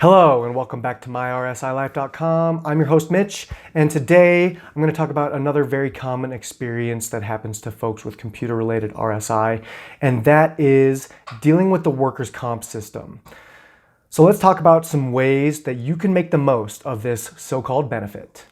Hello and welcome back to myrsilife.com. I'm your host Mitch, and today I'm going to talk about another very common experience that happens to folks with computer-related RSI, and that is dealing with the workers' comp system. So let's talk about some ways that you can make the most of this so-called benefit.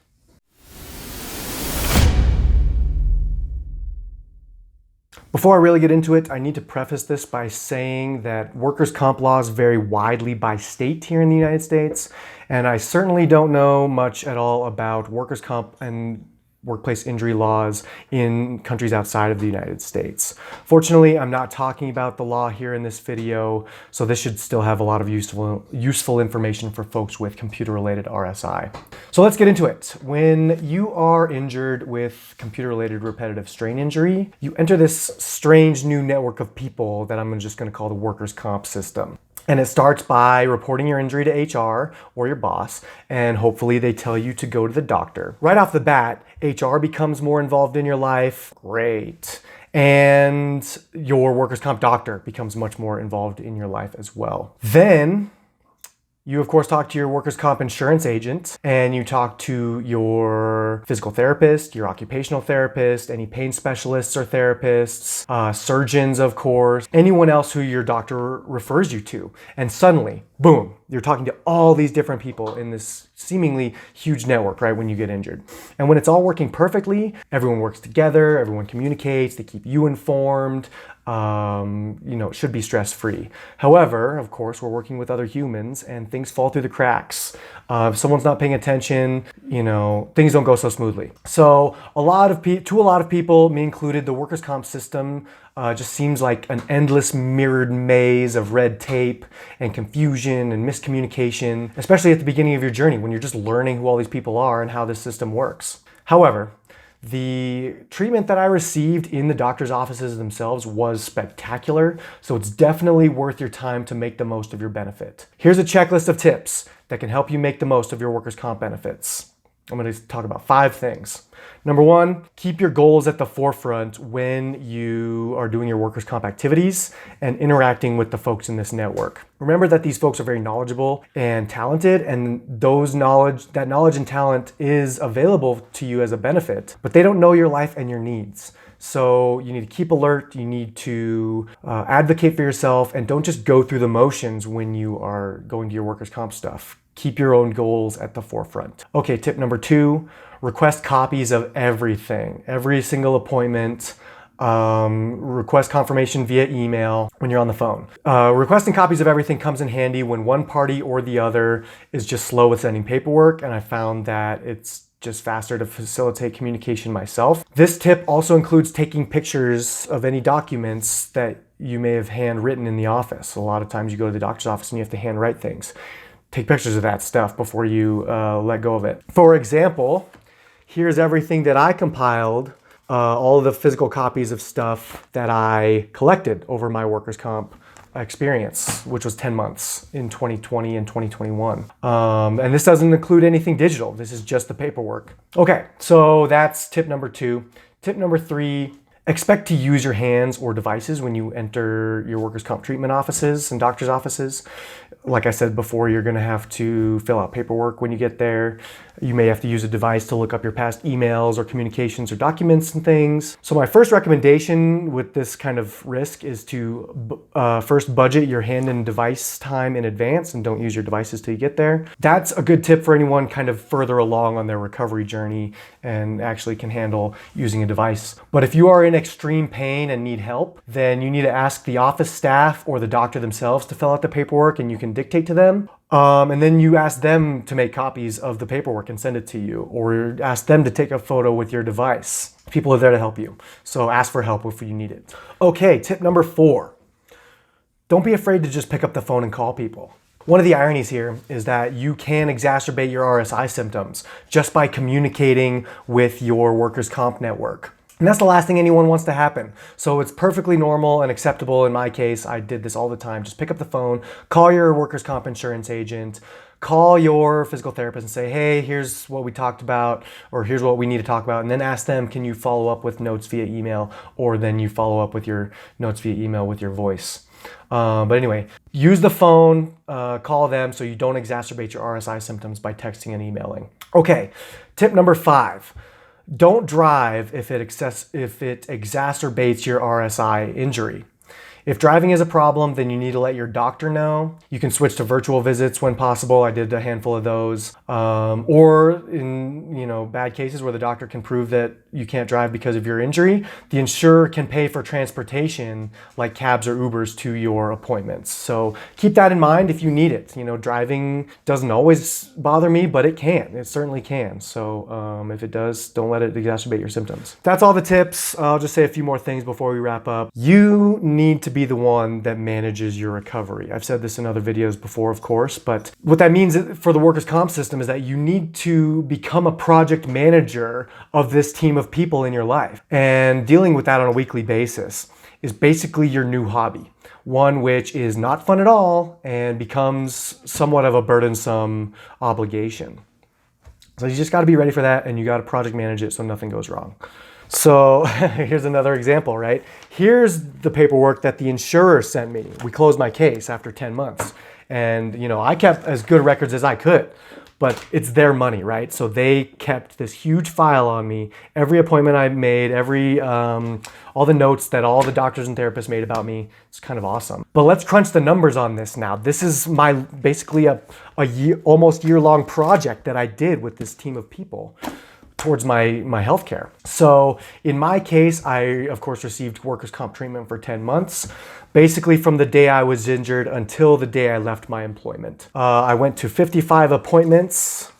Before I really get into it, I need to preface this by saying that workers' comp laws vary widely by state here in the United States, and I certainly don't know much at all about workers' comp and workplace injury laws in countries outside of the United States. Fortunately, I'm not talking about the law here in this video, so this should still have a lot of useful information for folks with computer-related RSI. So let's get into it. When you are injured with computer-related repetitive strain injury, you enter this strange new network of people that I'm just going to call the workers' comp system. And it starts by reporting your injury to HR or your boss, and hopefully they tell you to go to the doctor. Right off the bat, HR becomes more involved in your life. Great. And your workers' comp doctor becomes much more involved in your life as well. Then you, of course, talk to your workers' comp insurance agent, and you talk to your physical therapist, your occupational therapist, any pain specialists or therapists, surgeons, of course, anyone else who your doctor refers you to. And suddenly, boom, you're talking to all these different people in this seemingly huge network, right, when you get injured. And when it's all working perfectly, everyone works together, everyone communicates, they keep you informed, it should be stress-free. However, of course, we're working with other humans and things fall through the cracks. If someone's not paying attention, things don't go so smoothly. So to a lot of people, me included, the workers' comp system just seems like an endless mirrored maze of red tape and confusion and miscommunication, especially at the beginning of your journey when you're just learning who all these people are and how this system works. However, the treatment that I received in the doctor's offices themselves was spectacular, so it's definitely worth your time to make the most of your benefit. Here's a checklist of tips that can help you make the most of your workers' comp benefits. I'm going to talk about 5 things. Number 1, keep your goals at the forefront when you are doing your workers' comp activities and interacting with the folks in this network. Remember that these folks are very knowledgeable and talented, and that knowledge and talent is available to you as a benefit, but they don't know your life and your needs. So you need to keep alert, you need to advocate for yourself, and don't just go through the motions when you are going to your workers' comp stuff. Keep your own goals at the forefront. Okay, tip number 2, request copies of everything, every single appointment. Request confirmation via email when you're on the phone. Requesting copies of everything comes in handy when one party or the other is just slow with sending paperwork, and I found that it's just faster to facilitate communication myself. This tip also includes taking pictures of any documents that you may have handwritten in the office. A lot of times you go to the doctor's office and you have to handwrite things. Take pictures of that stuff before you let go of it. For example, here's everything that I compiled, all of the physical copies of stuff that I collected over my workers' comp experience, which was 10 months in 2020 and 2021. And this doesn't include anything digital. This is just the paperwork. Okay, so that's tip number 2. Tip number 3, expect to use your hands or devices when you enter your workers' comp treatment offices and doctor's offices. Like I said before, you're going to have to fill out paperwork when you get there. You may have to use a device to look up your past emails or communications or documents and things. So my first recommendation with this kind of risk is to first budget your hand and device time in advance and don't use your devices till you get there. That's a good tip for anyone kind of further along on their recovery journey and actually can handle using a device. But if you are in extreme pain and need help, then you need to ask the office staff or the doctor themselves to fill out the paperwork, and you can dictate to them. And then you ask them to make copies of the paperwork and send it to you, or ask them to take a photo with your device. People are there to help you, so ask for help if you need it. Okay, tip number 4. Don't be afraid to just pick up the phone and call people. One of the ironies here is that you can exacerbate your RSI symptoms just by communicating with your workers' comp network. And that's the last thing anyone wants to happen. So it's perfectly normal and acceptable. In my case, I did this all the time. Just pick up the phone, call your workers' comp insurance agent, call your physical therapist and say, hey, here's what we talked about, or here's what we need to talk about. And then ask them, can you follow up with notes via email? Or then you follow up with your notes via email with your voice. But anyway, use the phone, call them so you don't exacerbate your RSI symptoms by texting and emailing. Okay, tip number 5. Don't drive if it exacerbates your RSI injury. If driving is a problem, then you need to let your doctor know. You can switch to virtual visits when possible. I did a handful of those. Or in bad cases where the doctor can prove that you can't drive because of your injury, the insurer can pay for transportation like cabs or Ubers to your appointments. So keep that in mind if you need it. Driving doesn't always bother me, but it can. It certainly can. So if it does, don't let it exacerbate your symptoms. That's all the tips. I'll just say a few more things before we wrap up. You need to be the one that manages your recovery. I've said this in other videos before, of course, but what that means for the workers' comp system is that you need to become a project manager of this team of people in your life. And dealing with that on a weekly basis is basically your new hobby. One which is not fun at all and becomes somewhat of a burdensome obligation. So you just got to be ready for that, and you got to project manage it so nothing goes wrong. So here's another example, right? Here's the paperwork that the insurer sent me. We closed my case after 10 months. And I kept as good records as I could, but it's their money, right? So they kept this huge file on me. Every appointment I made, all the notes that all the doctors and therapists made about me. It's kind of awesome. But let's crunch the numbers on this now. This is basically a almost year-long project that I did with this team of people towards my healthcare. So in my case, I of course received workers' comp treatment for 10 months, basically from the day I was injured until the day I left my employment. I went to 55 appointments.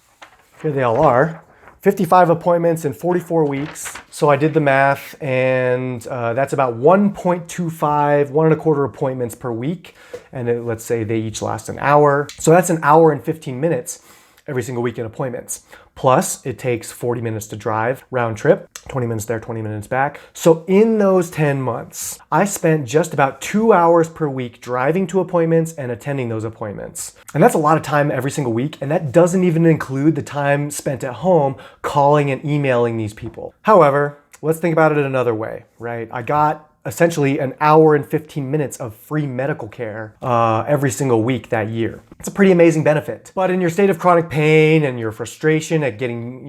Here they all are. 55 appointments in 44 weeks. So I did the math, and that's about 1.25 appointments per week. And let's say they each last an hour. So that's an hour and 15 minutes every single week in appointments. Plus, it takes 40 minutes to drive round trip, 20 minutes there, 20 minutes back. So in those 10 months, I spent just about 2 hours per week driving to appointments and attending those appointments. And that's a lot of time every single week. And that doesn't even include the time spent at home calling and emailing these people. However, let's think about it another way, right? I got essentially an hour and 15 minutes of free medical care every single week that year. It's a pretty amazing benefit. But in your state of chronic pain and your frustration at getting,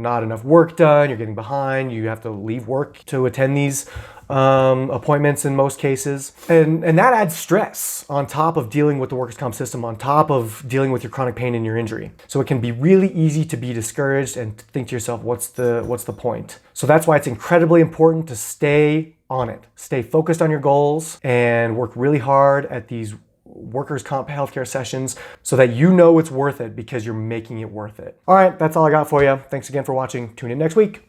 not enough work done, you're getting behind, you have to leave work to attend these appointments in most cases. And that adds stress on top of dealing with the workers' comp system, on top of dealing with your chronic pain and your injury. So it can be really easy to be discouraged and think to yourself, what's the point? So that's why it's incredibly important to stay on it. Stay focused on your goals and work really hard at these workers' comp healthcare sessions so that you know it's worth it because you're making it worth it. All right, that's all I got for you. Thanks again for watching. Tune in next week.